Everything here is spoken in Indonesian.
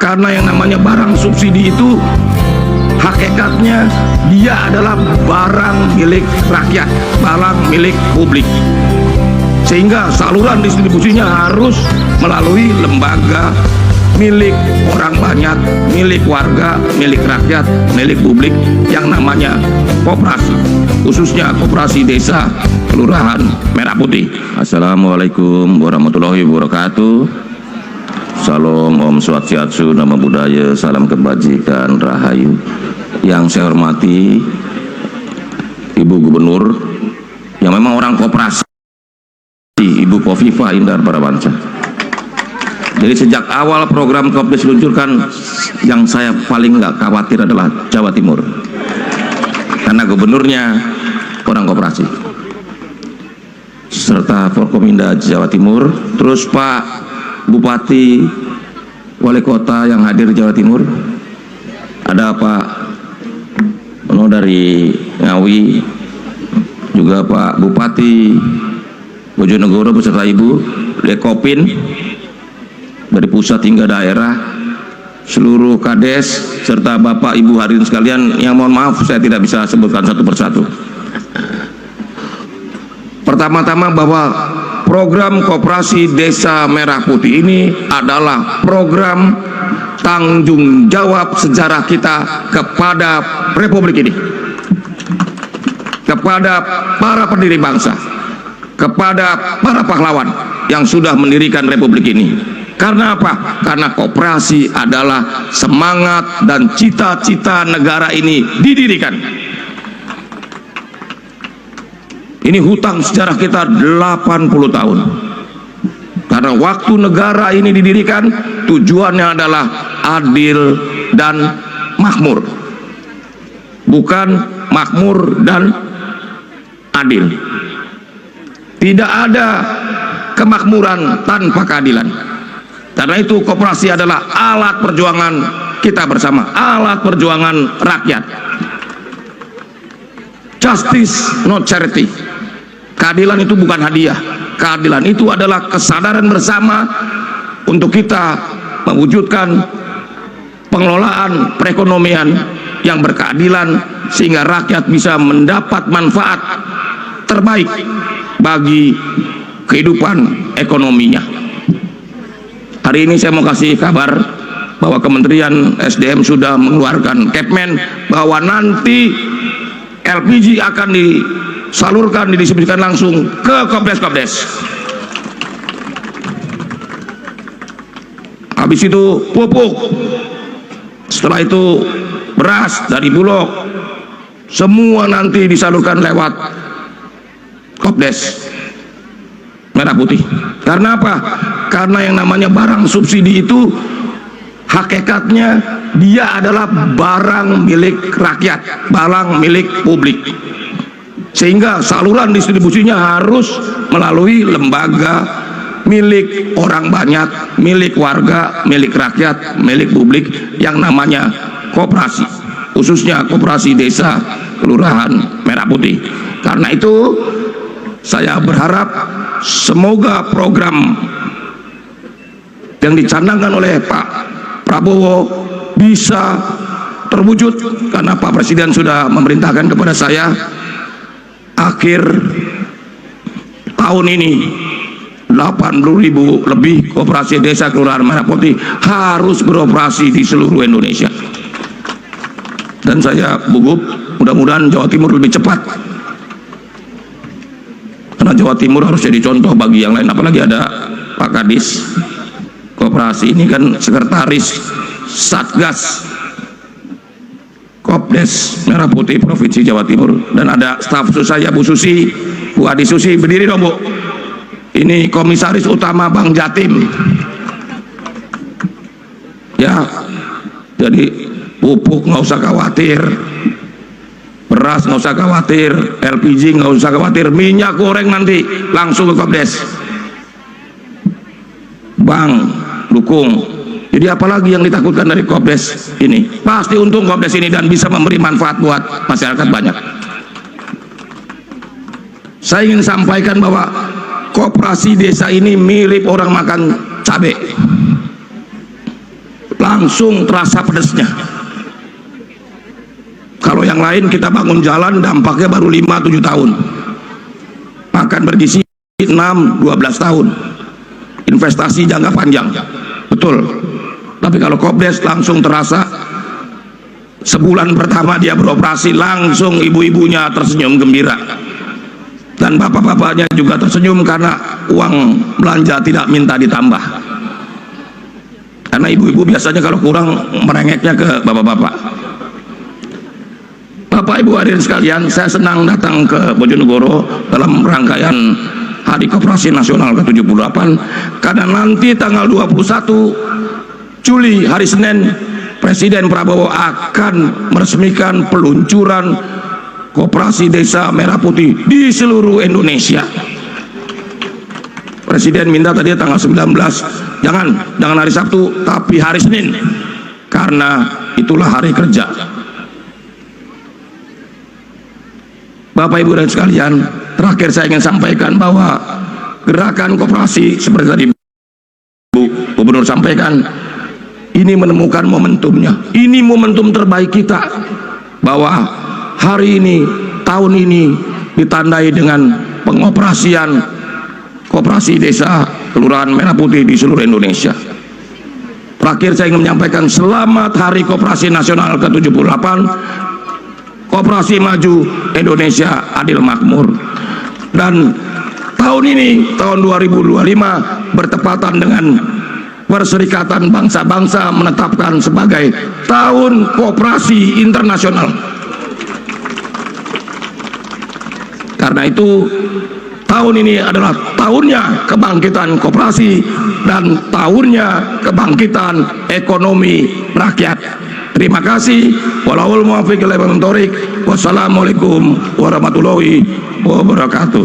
Karena yang namanya barang subsidi itu hakikatnya dia adalah barang milik rakyat, barang milik publik, sehingga saluran distribusinya harus melalui lembaga milik orang banyak, milik warga, milik rakyat, milik publik yang namanya koperasi, khususnya koperasi desa kelurahan Merah Putih. Assalamualaikum warahmatullahi wabarakatuh. Salam, Om Swastiastu, Namo Buddhaya, salam kebajikan, rahayu. Yang saya hormati Ibu Gubernur yang memang orang koperasi, Ibu Khofifah Indar Parawansa. Jadi sejak awal program Kopdes diluncurkan, yang saya paling nggak khawatir adalah Jawa Timur, karena gubernurnya orang koperasi, serta Forkominda Jawa Timur. Terus Pak Bupati, Wali Kota yang hadir di Jawa Timur, ada Pak Ono dari Ngawi, juga Pak Bupati Bojonegoro beserta Ibu Dekopin dari pusat hingga daerah, seluruh kades serta Bapak Ibu hadirin sekalian yang mohon maaf saya tidak bisa sebutkan satu persatu. Pertama-tama bahwa program Koperasi Desa Merah Putih ini adalah program tanggung jawab sejarah kita kepada Republik ini, kepada para pendiri bangsa, kepada para pahlawan yang sudah mendirikan Republik ini. Karena apa? Karena koperasi adalah semangat dan cita-cita negara ini didirikan. Ini hutang sejarah kita 80 tahun. Karena waktu negara ini didirikan, tujuannya adalah adil dan makmur, bukan makmur dan adil. Tidak ada kemakmuran tanpa keadilan. Karena itu koperasi adalah alat perjuangan kita bersama, alat perjuangan rakyat. Justice not charity. Keadilan itu bukan hadiah. Keadilan itu adalah kesadaran bersama untuk kita mewujudkan pengelolaan perekonomian yang berkeadilan, sehingga rakyat bisa mendapat manfaat terbaik bagi kehidupan ekonominya. Hari ini saya mau kasih kabar bahwa Kementerian SDM sudah mengeluarkan Kepmen bahwa nanti LPG akan disalurkan, didistribusikan langsung ke Kopdes-Kopdes. Habis itu pupuk, setelah itu beras dari Bulog, semua nanti disalurkan lewat Kopdes Merah Putih. Karena apa? Karena yang namanya barang subsidi itu hakikatnya dia adalah barang milik rakyat, barang milik publik, sehingga saluran distribusinya harus melalui lembaga milik orang banyak, milik warga, milik rakyat, milik publik yang namanya koperasi, khususnya koperasi desa kelurahan Merah Putih. Karena itu saya berharap semoga program yang dicanangkan oleh Pak Prabowo bisa terwujud, karena Pak Presiden sudah memerintahkan kepada saya akhir tahun ini 80.000 lebih koperasi desa kelurahan Merah Putih harus beroperasi di seluruh Indonesia. Dan saya gugup mudah-mudahan Jawa Timur lebih cepat, karena Jawa Timur harus jadi contoh bagi yang lain. Apalagi ada Pak Kadis koperasi ini kan sekretaris Satgas Kopdes Merah Putih Provinsi Jawa Timur, dan ada staf saya Bu Susi, Bu Adi Susi, berdiri dong Bu. Ini komisaris utama Bank Jatim. Ya, jadi pupuk nggak usah khawatir, beras nggak usah khawatir, LPG nggak usah khawatir, minyak goreng nanti langsung ke Kopdes. Bank dukung. Jadi apalagi yang ditakutkan dari Kopdes ini? Pasti untung Kopdes ini dan bisa memberi manfaat buat masyarakat banyak. Saya ingin sampaikan bahwa koperasi desa ini mirip orang makan cabai. langsung terasa pedesnya. Kalau yang lain kita bangun jalan dampaknya baru 5-7 tahun, makan bergizi 6-12 tahun, investasi jangka panjang, betul. Tapi kalau Kopdes langsung terasa. Sebulan pertama dia beroperasi, langsung ibu-ibunya tersenyum gembira, dan bapak-bapaknya juga tersenyum karena uang belanja tidak minta ditambah. Karena ibu-ibu biasanya kalau kurang merengeknya ke bapak-bapak. Bapak Ibu hadirin sekalian, saya senang datang ke Bojonegoro dalam rangkaian Hari Koperasi Nasional ke-78, karena nanti tanggal 21 Juli hari Senin Presiden Prabowo akan meresmikan peluncuran Koperasi Desa Merah Putih di seluruh Indonesia. Presiden minta tadi tanggal 19, jangan hari Sabtu, tapi hari Senin, karena itulah hari kerja. Bapak Ibu dan sekalian, terakhir saya ingin sampaikan bahwa gerakan koperasi seperti tadi Bu Gubernur sampaikan, ini menemukan momentumnya. Ini momentum terbaik kita, bahwa hari ini, tahun ini ditandai dengan pengoperasian Koperasi Desa Kelurahan Merah Putih di seluruh Indonesia. Terakhir saya ingin menyampaikan selamat Hari Koperasi Nasional ke-78. Koperasi maju, Indonesia adil makmur. Dan tahun ini, tahun 2025, bertepatan dengan Perserikatan Bangsa-Bangsa menetapkan sebagai Tahun Koperasi Internasional. Karena itu, tahun ini adalah tahunnya kebangkitan koperasi dan tahunnya kebangkitan ekonomi rakyat. Terima kasih. Wallahul muwaffiq ila aqwamit thoriq. Wassalamualaikum warahmatullahi wabarakatuh.